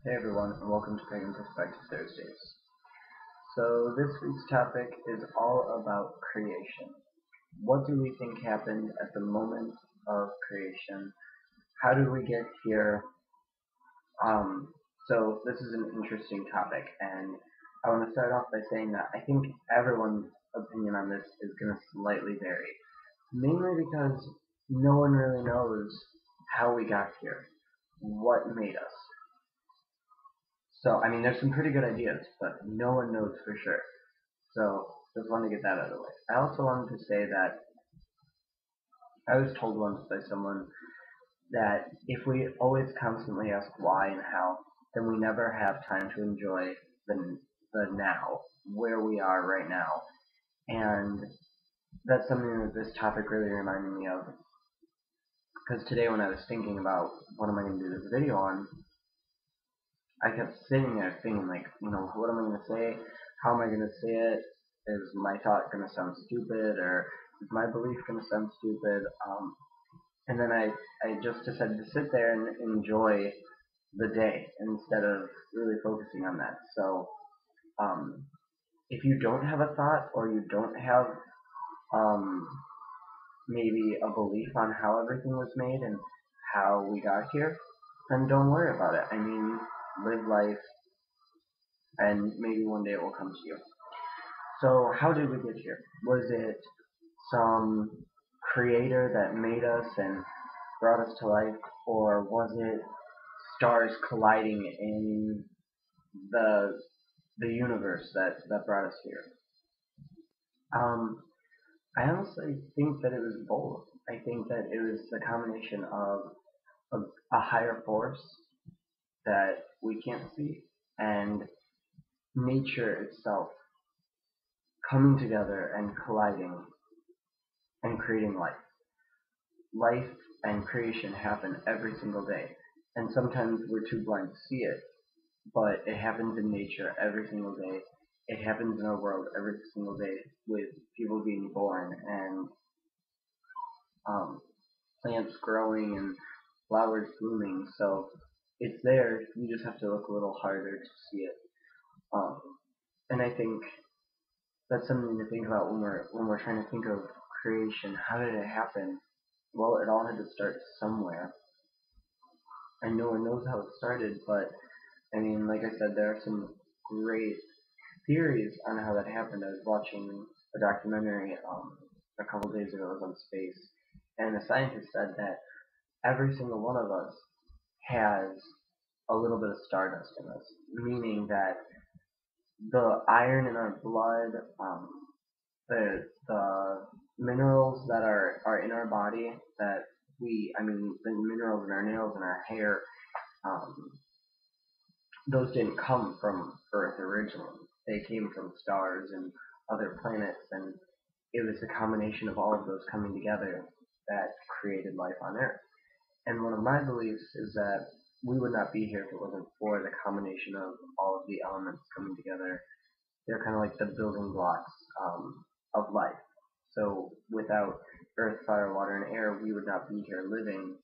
Hey everyone, and welcome to Pagan Perspective Thursdays. So this week's topic is all about creation. What do we think happened at the moment of creation? How did we get here? So this is an interesting topic, and I want to start off by saying that I think everyone's opinion on this is going to slightly vary, mainly because no one really knows how we got here, what made us. So, I mean, there's some pretty good ideas, but no one knows for sure. So, just wanted to get that out of the way. I also wanted to say that I was told once by someone that if we always constantly ask why and how, then we never have time to enjoy the now, where we are right now. And that's something that this topic really reminded me of. Because today when I was thinking about what am I going to do this video on, I kept sitting there thinking, like, what am I going to say? How am I going to say it? Is my thought going to sound stupid, or is my belief going to sound stupid? And then I just decided to sit there and enjoy the day instead of really focusing on that. So, if you don't have a thought, or you don't have maybe a belief on how everything was made and how we got here, then don't worry about it. I mean, live life, and maybe one day it will come to you. So how did we get here? Was it some creator that made us and brought us to life, or was it stars colliding in the universe that brought us here? I honestly think that it was both. I think that it was the combination of a higher force that we can't see, and nature itself coming together and colliding and creating life. Life and creation happen every single day, and sometimes we're too blind to see it, but it happens in nature every single day. It happens in our world every single day, with people being born and plants growing and flowers blooming. So it's there. You just have to look a little harder to see it. And I think that's something to think about when we're trying to think of creation. How did it happen? Well, it all had to start somewhere, and no one knows how it started. But I mean, like I said, there are some great theories on how that happened. I was watching a documentary a couple days ago. It was on space, and a scientist said that every single one of us has a little bit of stardust in us, meaning that the iron in our blood, the minerals that are in our body that the minerals in our nails and our hair, those didn't come from Earth originally. They came from stars and other planets, and it was the combination of all of those coming together that created life on Earth. And one of my beliefs is that we would not be here if it wasn't for the combination of all of the elements coming together. They're kind of like the building blocks of life. So without earth, fire, water, and air, we would not be here living.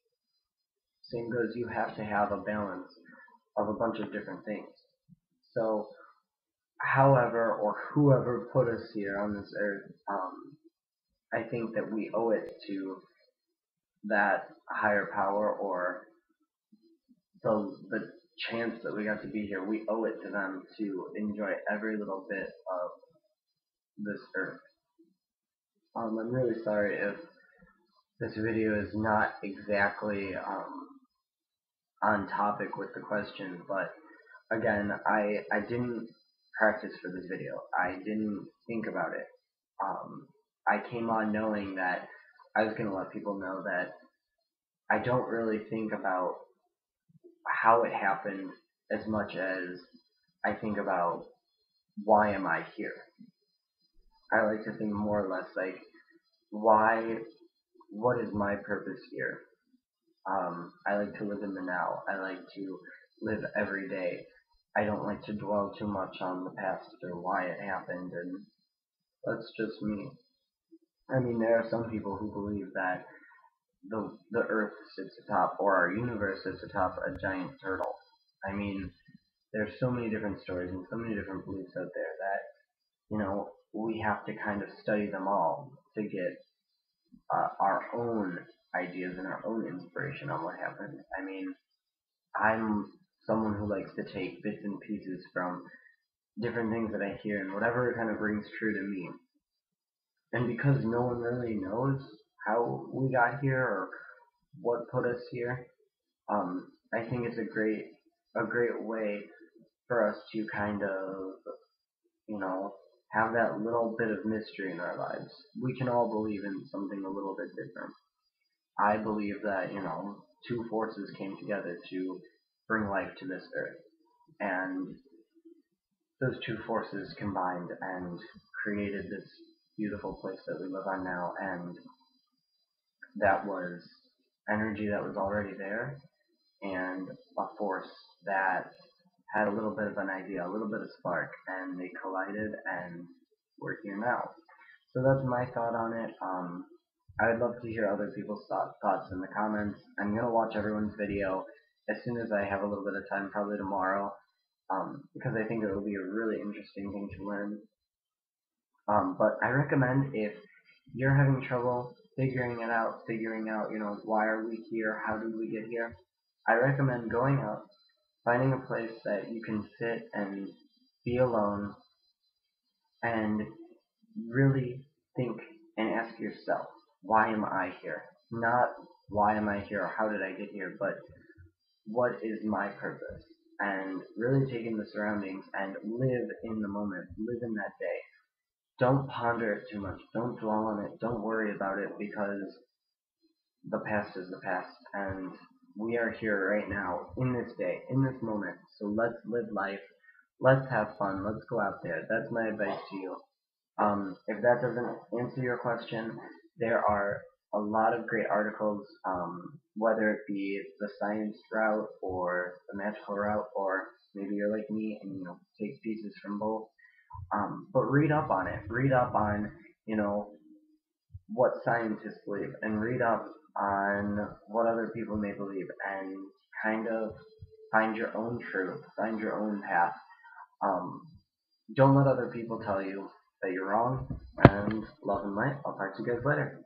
Same goes, you have to have a balance of a bunch of different things. So however or whoever put us here on this earth, I think that we owe it to that higher power, or the chance that we got to be here. We owe it to them to enjoy every little bit of this earth. I'm really sorry if this video is not exactly on topic with the question, but again, I didn't practice for this video. I didn't think about it. I came on knowing that I was going to let people know that I don't really think about how it happened as much as I think about why am I here. I like to think more or less like, what is my purpose here? I like to live in the now. I like to live every day. I don't like to dwell too much on the past or why it happened, and that's just me. I mean, there are some people who believe that the earth sits atop, or our universe sits atop a giant turtle. I mean, there's so many different stories and so many different beliefs out there that, we have to kind of study them all to get our own ideas and our own inspiration on what happened. I mean, I'm someone who likes to take bits and pieces from different things that I hear and whatever kind of rings true to me. And because no one really knows how we got here or what put us here, I think it's a great way for us to kind of, you know, have that little bit of mystery in our lives. We can all believe in something a little bit different. I believe that, two forces came together to bring life to this earth. And those two forces combined and created this beautiful place that we live on now. And that was energy that was already there and a force that had a little bit of an idea, a little bit of spark, and they collided and we're here now. So that's my thought on it. I'd love to hear other people's thoughts in the comments. I'm going to watch everyone's video as soon as I have a little bit of time, probably tomorrow, because I think it will be a really interesting thing to learn. But I recommend, if you're having trouble figuring out, why are we here, how did we get here, I recommend going out, finding a place that you can sit and be alone and really think and ask yourself, why am I here? Not why am I here or how did I get here, but what is my purpose? And really take in the surroundings and live in the moment, live in that day. Don't ponder it too much, don't dwell on it, don't worry about it, because the past is the past, and we are here right now, in this day, in this moment. So let's live life, let's have fun, let's go out there. That's my advice to you. If that doesn't answer your question, there are a lot of great articles, whether it be the science route or the magical route, or maybe you're like me and take pieces from both. But read up on it. Read up on what scientists believe, and read up on what other people may believe, and kind of find your own truth, find your own path. Um, don't let other people tell you that you're wrong, and love and light. I'll talk to you guys later.